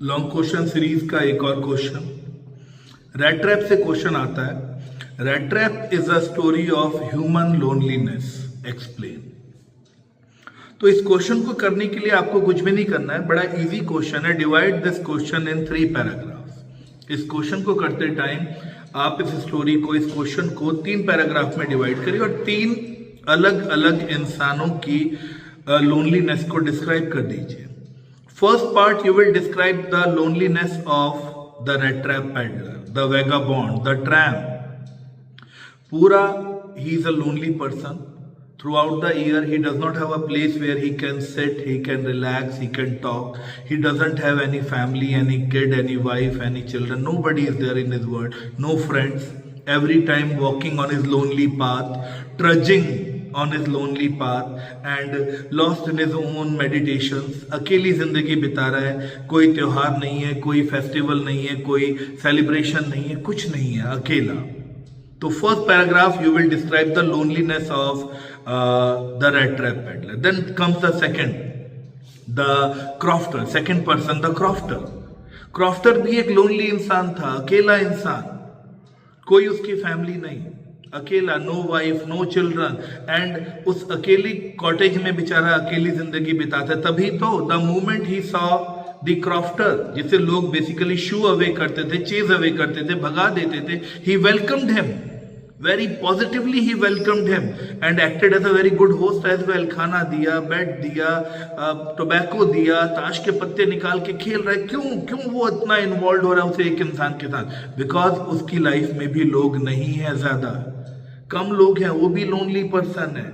Long question series का एक और क्वेश्चन। रैट ट्रैप से क्वेश्चन आता है, rat trap is a story of human loneliness, explain. तो इस क्वेश्चन को करने के लिए आपको कुछ भी नहीं करना है, बड़ा इजी क्वेश्चन है। Divide this question in 3 paragraphs. इस क्वेश्चन को करते टाइम आप इस स्टोरी को, इस क्वेश्चन को 3 पैराग्राफ में डिवाइड करिए और 3 अलग अलग इंसानों की लोनलीनेस को डिस्क्राइब कर दीजिए। First part, you will describe the loneliness of the rat trap peddler, the vagabond, the tramp. Pura, he is a lonely person. Throughout the year, he does not have a place where he can sit, he can relax, he can talk. He doesn't have any family, any kid, any wife, any children. Nobody is there in his world. No friends. Every time walking on his lonely path, trudging on his lonely path and lost in his own meditations. अकेली जिंदगी बिता रहा है, कोई त्योहार नहीं है, कोई फेस्टिवल नहीं है, कोई सेलिब्रेशन नहीं है, कुछ नहीं है, अकेला। तो first paragraph you will describe the loneliness of the rat trap peddler. Then comes the second, the crofter, second person the crofter. Crofter भी एक लोनली इंसान था, अकेला इंसान, कोई उसकी फैमिली नहीं, अकेला, no wife, no children, and उस अकेली कॉटेज में बेचारा अकेली जिंदगी बिताता है। तभी तो the moment he saw the crofter, जिसे लोग बेसिकली शू अवे करते थे, चेज अवे करते थे, भगा देते थे, he welcomed him very positively, he welcomed him and acted as a very good host as well. खाना दिया, बेड दिया, टोबैको दिया, ताश के पत्ते निकाल के खेल रहा है। क्यों वो इतना इन्वॉल्व हो रहा है उसे एक इंसान के साथ? बिकॉज उसकी लाइफ में भी लोग नहीं है, ज्यादा कम लोग हैं, वो भी लोनली पर्सन है।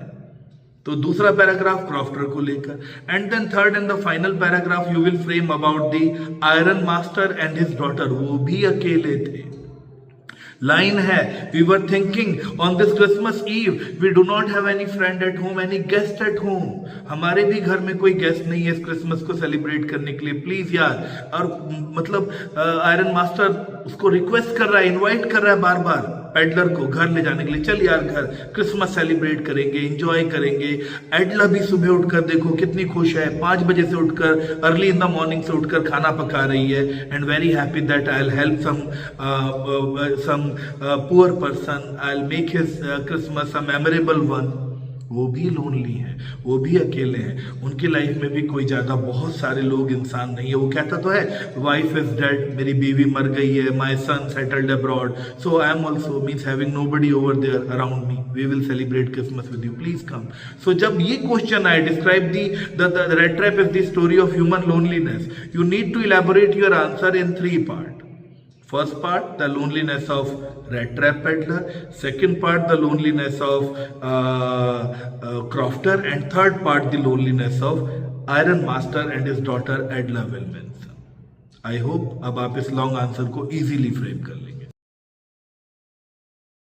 तो दूसरा पैराग्राफ क्रॉफ्टर को लेकर, and then third and the final paragraph you will frame about the iron master and his daughter. वो भी अकेले थे। लाइन है, we were thinking on this Christmas eve we do not have any friend at home, any guest at home. हमारे भी घर में कोई गेस्ट नहीं है इस क्रिसमस को सेलिब्रेट करने के लिए, प्लीज यार। और मतलब आयरन मास्टर उसको रिक्वेस्ट कर रहा है, इनवाइट कर रहा है बार बार पेडलर को घर ले जाने के लिए। चल यार घर, क्रिसमस सेलिब्रेट करेंगे, एंजॉय करेंगे। एडला भी सुबह उठकर देखो कितनी खुश है, 5 बजे से उठकर, अर्ली इन द मॉर्निंग से उठकर खाना पका रही है, and very happy that I will help some poor person, I will make his Christmas a memorable one. वो भी लोनली हैं, वो भी अकेले हैं, उनकी लाइफ में भी कोई ज्यादा बहुत सारे लोग, इंसान नहीं है। वो कहता तो है, वाइफ इज डेड, मेरी बीवी मर गई है, my son settled abroad, so I am also means having nobody over there around me, we will celebrate Christmas with you, please come. So जब ये क्वेश्चन आए, describe the red trap is the story of human loneliness, you need to elaborate your answer in 3 part. First part, the loneliness of rat trap peddler. Second part, the loneliness of crofter, and third part, the loneliness of iron master and his daughter Edla Wilmanson. I hope अब आप इस long answer को easily frame कर लेंगे।